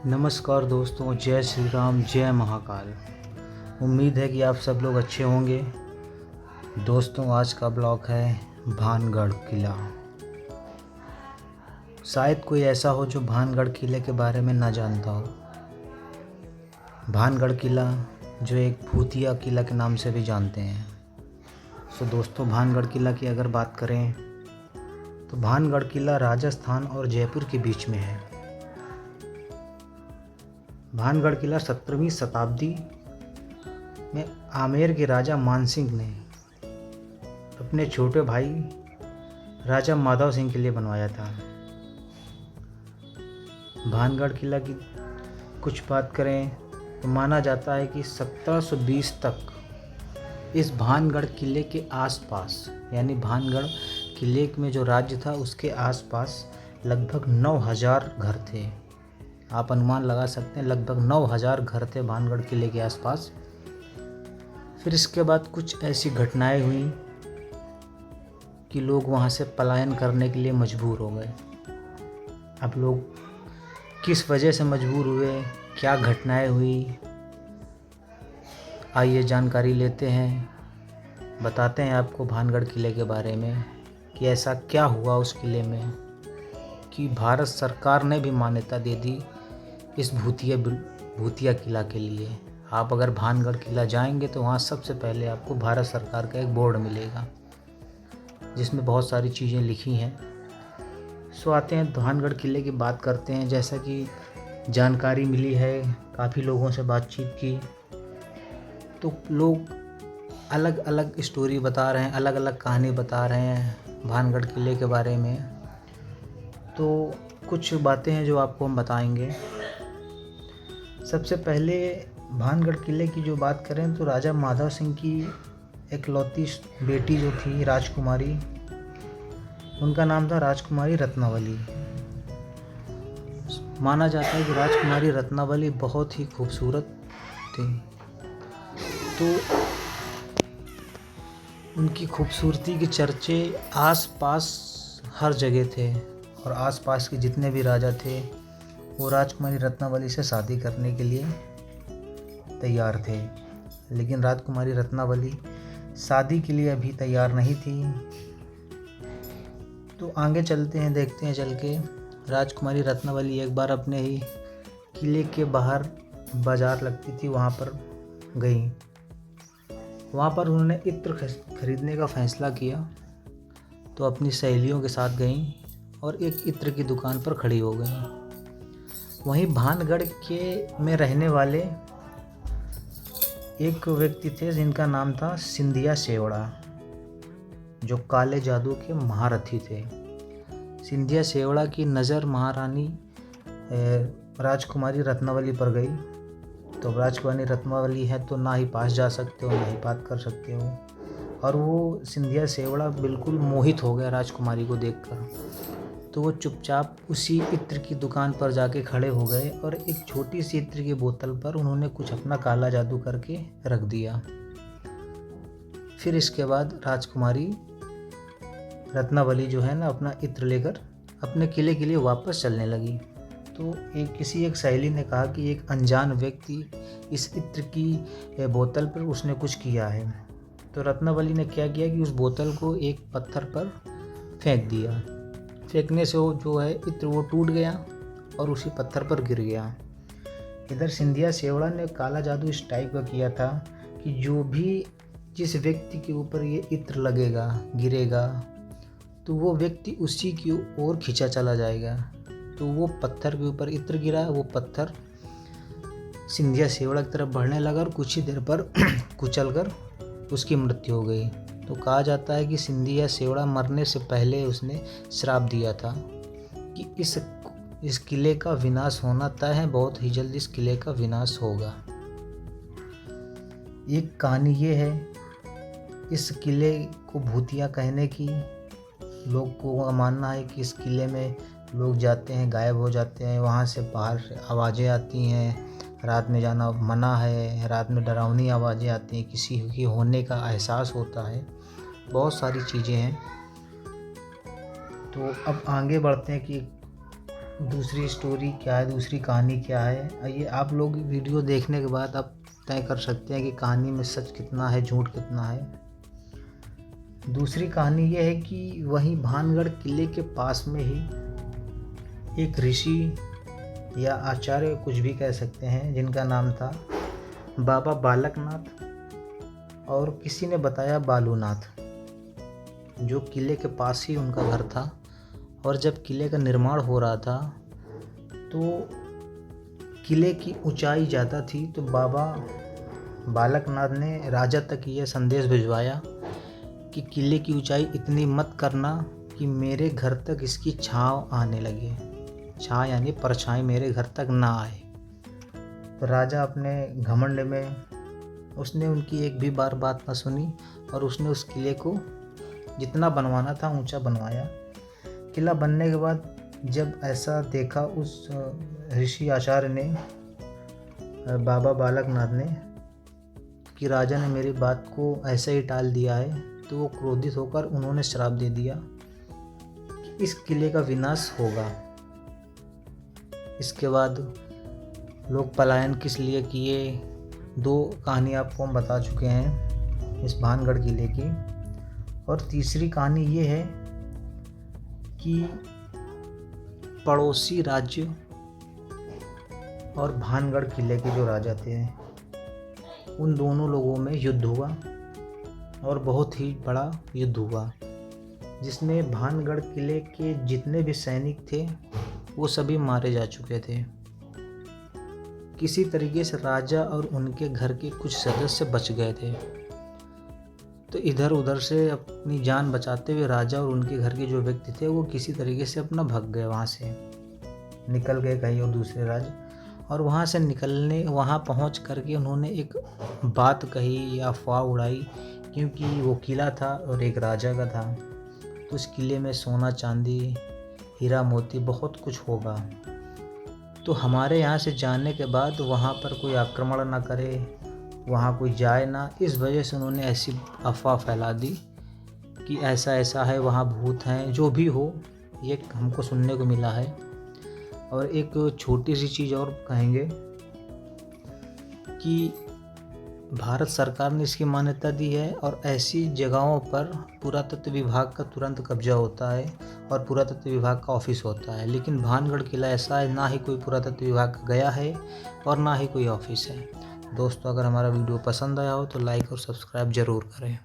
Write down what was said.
नमस्कार दोस्तों, जय श्री राम, जय महाकाल। उम्मीद है कि आप सब लोग अच्छे होंगे। दोस्तों, आज का ब्लॉग है भानगढ़ किला। शायद कोई ऐसा हो जो भानगढ़ किले के बारे में ना जानता हो। भानगढ़ किला जो एक भूतिया किला के नाम से भी जानते हैं। दोस्तों, भानगढ़ किला की अगर बात करें तो भानगढ़ किला राजस्थान और जयपुर के बीच में है। भानगढ़ किला 17वीं शताब्दी में आमेर के राजा मानसिंह ने अपने छोटे भाई राजा माधव सिंह के लिए बनवाया था। भानगढ़ किला की कुछ बात करें तो माना जाता है कि 1720 तक इस भानगढ़ किले के आसपास, यानी भानगढ़ किले में जो राज्य था उसके आसपास लगभग 9000 घर थे। आप अनुमान लगा सकते हैं, लगभग 9000 घर थे भानगढ़ किले के आसपास। फिर इसके बाद कुछ ऐसी घटनाएं हुई कि लोग वहाँ से पलायन करने के लिए मजबूर हो गए। अब लोग किस वजह से मजबूर हुए, क्या घटनाएं हुई, आइए जानकारी लेते हैं। बताते हैं आपको भानगढ़ किले के बारे में कि ऐसा क्या हुआ उस किले में कि भारत सरकार ने भी मान्यता दे दी इस भूतिया किला के लिए। आप अगर भानगढ़ किला जाएंगे तो वहाँ सबसे पहले आपको भारत सरकार का एक बोर्ड मिलेगा जिसमें बहुत सारी चीज़ें लिखी हैं। आते हैं भानगढ़ किले की बात करते हैं। जैसा कि जानकारी मिली है, काफ़ी लोगों से बातचीत की तो लोग अलग अलग स्टोरी बता रहे हैं, अलग अलग कहानी बता रहे हैं भानगढ़ किले के बारे में। तो कुछ बातें हैं जो आपको हम बताएंगे। सबसे पहले भानगढ़ किले की जो बात करें तो राजा माधव सिंह की इकलौती बेटी जो थी राजकुमारी, उनका नाम था राजकुमारी रत्नावली। माना जाता है कि राजकुमारी रत्नावली बहुत ही खूबसूरत थी। तो उनकी खूबसूरती के चर्चे आसपास हर जगह थे और आसपास के जितने भी राजा थे वो राजकुमारी रत्नावली से शादी करने के लिए तैयार थे। लेकिन राजकुमारी रत्नावली शादी के लिए अभी तैयार नहीं थी। तो आगे चलते हैं, देखते हैं चल के। राजकुमारी रत्नावली एक बार अपने ही किले के बाहर बाज़ार लगती थी, वहाँ पर गई। वहाँ पर उन्होंने इत्र खरीदने का फ़ैसला किया तो अपनी सहेलियों के साथ गई और एक इत्र की दुकान पर खड़ी हो गई। वहीं भानगढ़ के में रहने वाले एक व्यक्ति थे जिनका नाम था सिंधिया सेवड़ा, जो काले जादू के महारथी थे। सिंधिया सेवड़ा की नज़र महारानी राजकुमारी रत्नावली पर गई। तो राजकुमारी रत्नावली है तो ना ही पास जा सकते हो, ना ही बात कर सकते हो। और वो सिंधिया सेवड़ा बिल्कुल मोहित हो गया राजकुमारी को देखकर। तो वो चुपचाप उसी इत्र की दुकान पर जाके खड़े हो गए और एक छोटी सी इत्र की बोतल पर उन्होंने कुछ अपना काला जादू करके रख दिया। फिर इसके बाद राजकुमारी रत्नावली जो है ना, अपना इत्र लेकर अपने किले के लिए वापस चलने लगी। तो किसी एक सहेली ने कहा कि एक अनजान व्यक्ति इस इत्र की बोतल पर उसने कुछ किया है। तो रत्नावली ने क्या किया कि उस बोतल को एक पत्थर पर फेंक दिया। फेंकने से वो जो है इत्र वो टूट गया और उसी पत्थर पर गिर गया। इधर सिंधिया सेवड़ा ने काला जादू इस टाइप का किया था कि जो भी जिस व्यक्ति के ऊपर ये इत्र लगेगा, गिरेगा, तो वो व्यक्ति उसी की ओर खींचा चला जाएगा। तो वो पत्थर के ऊपर इत्र गिरा, वो पत्थर सिंधिया सेवड़ा की तरफ बढ़ने लगा और कुछ ही देर पर कुचल कर उसकी मृत्यु हो गई। तो कहा जाता है कि सिंधिया सेवड़ा मरने से पहले उसने श्राप दिया था कि इस किले का विनाश होना तय है, बहुत ही जल्द इस किले का विनाश होगा। एक कहानी ये है इस किले को भूतिया कहने की। लोगों का मानना है कि इस किले में लोग जाते हैं, गायब हो जाते हैं, वहाँ से बाहर आवाज़ें आती हैं, रात में जाना मना है, रात में डरावनी आवाज़ें आती हैं, किसी के होने का एहसास होता है, बहुत सारी चीज़ें हैं। तो अब आगे बढ़ते हैं कि दूसरी स्टोरी क्या है, दूसरी कहानी क्या है, ये आप लोग वीडियो देखने के बाद आप तय कर सकते हैं कि कहानी में सच कितना है, झूठ कितना है। दूसरी कहानी ये है कि वहीं भानगढ़ किले के पास में ही एक ऋषि या आचार्य कुछ भी कह सकते हैं, जिनका नाम था बाबा बालकनाथ, और किसी ने बताया बालूनाथ, जो किले के पास ही उनका घर था। और जब किले का निर्माण हो रहा था तो किले की ऊंचाई ज़्यादा थी, तो बाबा बालकनाथ ने राजा तक यह संदेश भिजवाया कि किले की ऊंचाई इतनी मत करना कि मेरे घर तक इसकी छाँव आने लगे। छाँ यानी परछाई मेरे घर तक ना आए। तो राजा अपने घमंड में उसने उनकी एक भी बार बात ना सुनी और उसने उस किले को जितना बनवाना था ऊंचा बनवाया। किला बनने के बाद जब ऐसा देखा उस ऋषि आचार्य ने, बाबा बालकनाथ ने, कि राजा ने मेरी बात को ऐसे ही टाल दिया है, तो वो क्रोधित होकर उन्होंने श्राप दे दिया कि इस किले का विनाश होगा। इसके बाद लोग पलायन किस लिए किए, 2 कहानी आपको हम बता चुके हैं इस भानगढ़ किले की। और तीसरी कहानी ये है कि पड़ोसी राज्य और भानगढ़ किले के जो राजा थे, उन दोनों लोगों में युद्ध हुआ और बहुत ही बड़ा युद्ध हुआ, जिसमें भानगढ़ किले के जितने भी सैनिक थे वो सभी मारे जा चुके थे। किसी तरीके से राजा और उनके घर के कुछ सदस्य बच गए थे। तो इधर उधर से अपनी जान बचाते हुए राजा और उनके घर के जो व्यक्ति थे वो किसी तरीके से अपना भाग गए, वहाँ से निकल गए कहीं और दूसरे राज्य। और वहाँ से वहाँ पहुँच करके उन्होंने एक बात कही या अफवाह उड़ाई, क्योंकि वो किला था और एक राजा का था, तो उस किले में सोना चांदी हीरा मोती बहुत कुछ होगा, तो हमारे यहाँ से जाने के बाद वहाँ पर कोई आक्रमण ना करे, वहाँ कोई जाए ना। इस वजह से उन्होंने ऐसी अफवाह फैला दी कि ऐसा ऐसा है, वहाँ भूत हैं। जो भी हो, ये हमको सुनने को मिला है। और एक छोटी सी चीज़ और कहेंगे कि भारत सरकार ने इसकी मान्यता दी है और ऐसी जगहों पर पुरातत्व विभाग का तुरंत कब्जा होता है और पुरातत्व विभाग का ऑफिस होता है। लेकिन भानगढ़ किला ऐसा है, ना ही कोई पुरातत्व विभाग गया है और ना ही कोई ऑफिस है। दोस्तों, अगर हमारा वीडियो पसंद आया हो तो लाइक और सब्सक्राइब ज़रूर करें।